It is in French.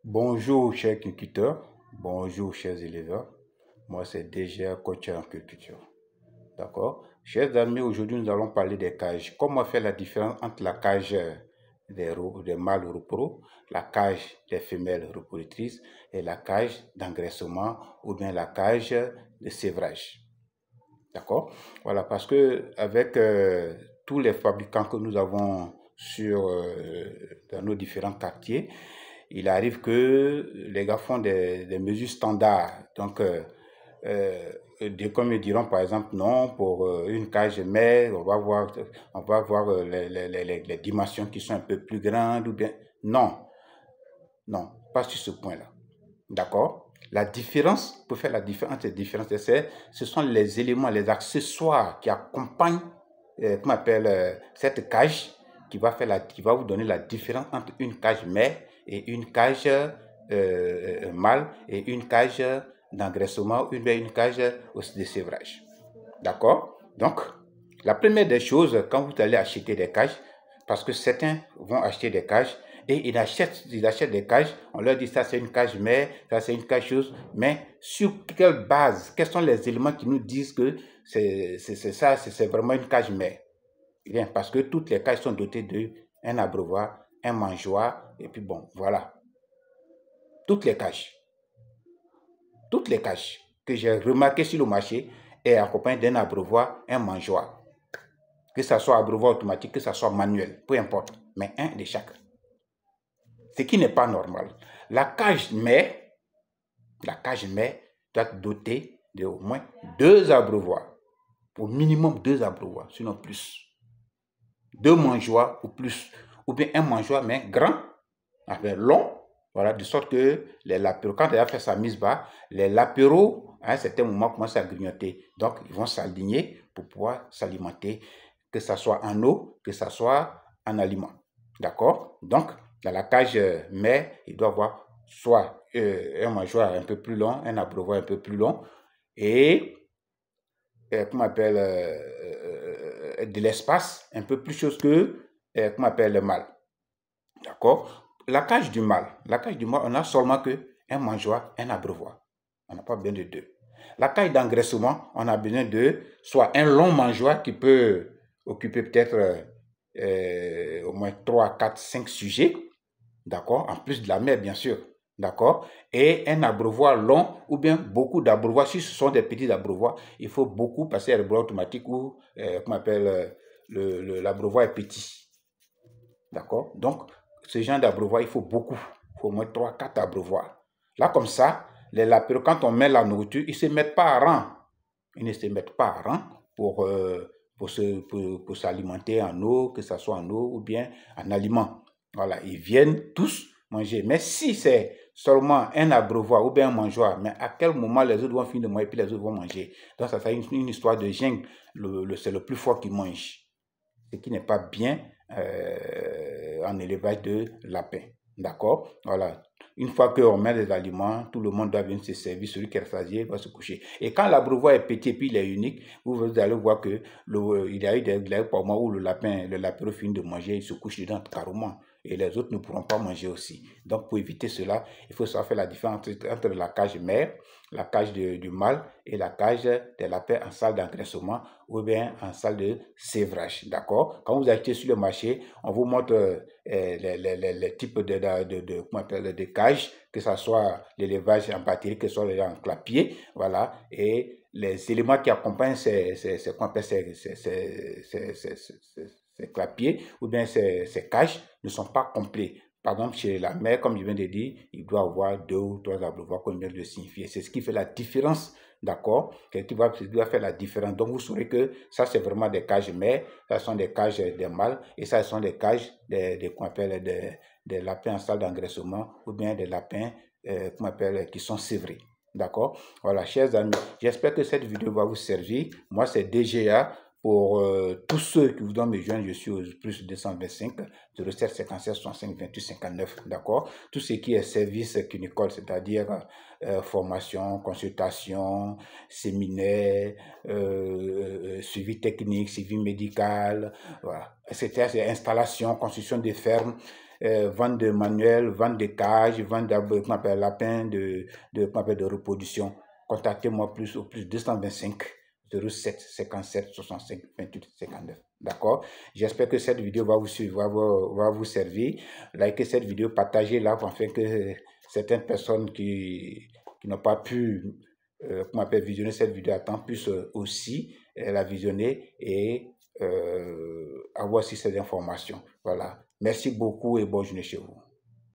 Bonjour chers agriculteurs, bonjour chers éleveurs, moi c'est DGA coach en agriculture. D'accord? Chers amis, aujourd'hui nous allons parler des cages. Comment faire la différence entre la cage des mâles repros, la cage des femelles reproductrices et la cage d'engraissement ou bien la cage de sévrage. D'accord? Voilà, parce que avec tous les fabricants que nous avons dans nos différents quartiers, il arrive que les gars font des mesures standards. Donc, comme ils diront par exemple, non, pour une cage mère, on va voir les dimensions qui sont un peu plus grandes ou bien. Non, non, pas sur ce point-là. D'accord? La différence, pour faire la différence, ce sont les éléments, les accessoires qui accompagnent, comment on appelle, cette cage qui va vous donner la différence entre une cage mère et une cage mâle et une cage d'engraissement ou une cage de sévrage. D'accord? Donc, la première des choses, quand vous allez acheter des cages, parce que certains vont acheter des cages et ils achètent des cages, on leur dit ça c'est une cage mère, ça c'est une cage chose, mais sur quelle base, quels sont les éléments qui nous disent que c'est vraiment une cage mère? Bien, parce que toutes les cages sont dotées d'un abreuvoir, un mangeoire, et puis bon, voilà. Toutes les cages que j'ai remarquées sur le marché est accompagnées d'un abreuvoir, un mangeoire. Que ce soit abreuvoir automatique, que ce soit manuel, peu importe, mais un de chaque. Ce qui n'est pas normal. La cage mère doit être dotée d'au moins 2 abreuvoirs. Au minimum 2 abreuvoirs, sinon plus. 2 mangeoires ou plus. Ou bien un mangeoire, mais grand, enfin long, voilà, de sorte que les latéraux, quand elle a fait sa mise bas, les latéraux, à un certain moment, commencent à grignoter. Donc, ils vont s'aligner pour pouvoir s'alimenter, que ce soit en eau, que ce soit en aliment. D'accord? Donc, dans la cage mère, il doit avoir soit un mangeoire un peu plus long, un abreuvoir un peu plus long, et comment on appelle, de l'espace, un peu plus chose que, comment on appelle, le mâle. D'accord? La cage du mâle, on a seulement un mangeoire, un abreuvoir. On n'a pas besoin de 2. La cage d'engraissement, on a besoin de soit un long mangeoire qui peut occuper peut-être au moins 3, 4, 5 sujets, d'accord? En plus de la mère, bien sûr, d'accord? Et un abreuvoir long ou bien beaucoup d'abreuvoirs. Si ce sont des petits abreuvoirs, il faut beaucoup passer à l'abreuvoir automatique ou, comment on appelle, l'abreuvoir est petit, d'accord? Donc, ce genre d'abreuvoir, il faut beaucoup. Il faut au moins 3, 4 abreuvoirs. Là, comme ça, les lapins, quand on met la nourriture, ils ne se mettent pas à rang. Ils ne se mettent pas à rang pour s'alimenter en eau, que ce soit en eau ou bien en aliment. Voilà, ils viennent tous manger. Mais si c'est seulement un abreuvoir ou bien un mangeoire, mais à quel moment les autres vont finir de manger et puis les autres vont manger? Donc, ça c'est une histoire de jungle. C'est le plus fort qui mange. Ce qui n'est pas bien en élevage de lapins. D'accord? Voilà. Une fois qu'on met les aliments, tout le monde doit venir se servir. Celui qui est rassasié va se coucher. Et quand l'abreuvoir est petit et puis il est unique, vous allez voir que il y a eu des moments où le lapin finit de manger, il se couche dedans carrément. Et les autres ne pourront pas manger aussi. Donc, pour éviter cela, il faut savoir faire la différence entre la cage mère, la cage du mâle et la cage des lapins en salle d'engraissement ou bien en salle de sévrage. D'accord? Quand vous achetez sur le marché, on vous montre les types de cages, que ce soit l'élevage en batterie, que ce soit en clapier, voilà, et les éléments qui accompagnent ces clapiers ou bien ces cages ne sont pas complets. Par exemple, chez la mère, comme je viens de dire, il doit avoir 2 ou 3 abreuvoirs comme je viens de le signifier. C'est ce qui fait la différence, d'accord? Qui doit faire la différence. Donc, vous saurez que ça, c'est vraiment des cages mères, ça sont des cages des mâles, et ça, ce sont des cages des lapins en salle d'engraissement ou bien des lapins qui sont sévrés. D'accord? Voilà, chers amis, j'espère que cette vidéo va vous servir. Moi, c'est DGA. Pour tous ceux qui voudront me joindre, je suis au plus 225 07 57 65 28 59, d'accord? Tout ce qui est service clinical, c'est-à-dire formation, consultation, séminaire, suivi technique, suivi médical, voilà, etc. C'est installation, construction des fermes, vente de manuels, vente de cages, vente de lapins de reproduction. Contactez-moi plus au plus 225 07 57 65 28 59. D'accord? J'espère que cette vidéo va vous suivre, va vous servir. Likez cette vidéo, partagez-la afin que certaines personnes qui n'ont pas pu visionner cette vidéo à temps puissent aussi la visionner et avoir aussi ces informations. Voilà. Merci beaucoup et bonne journée chez vous.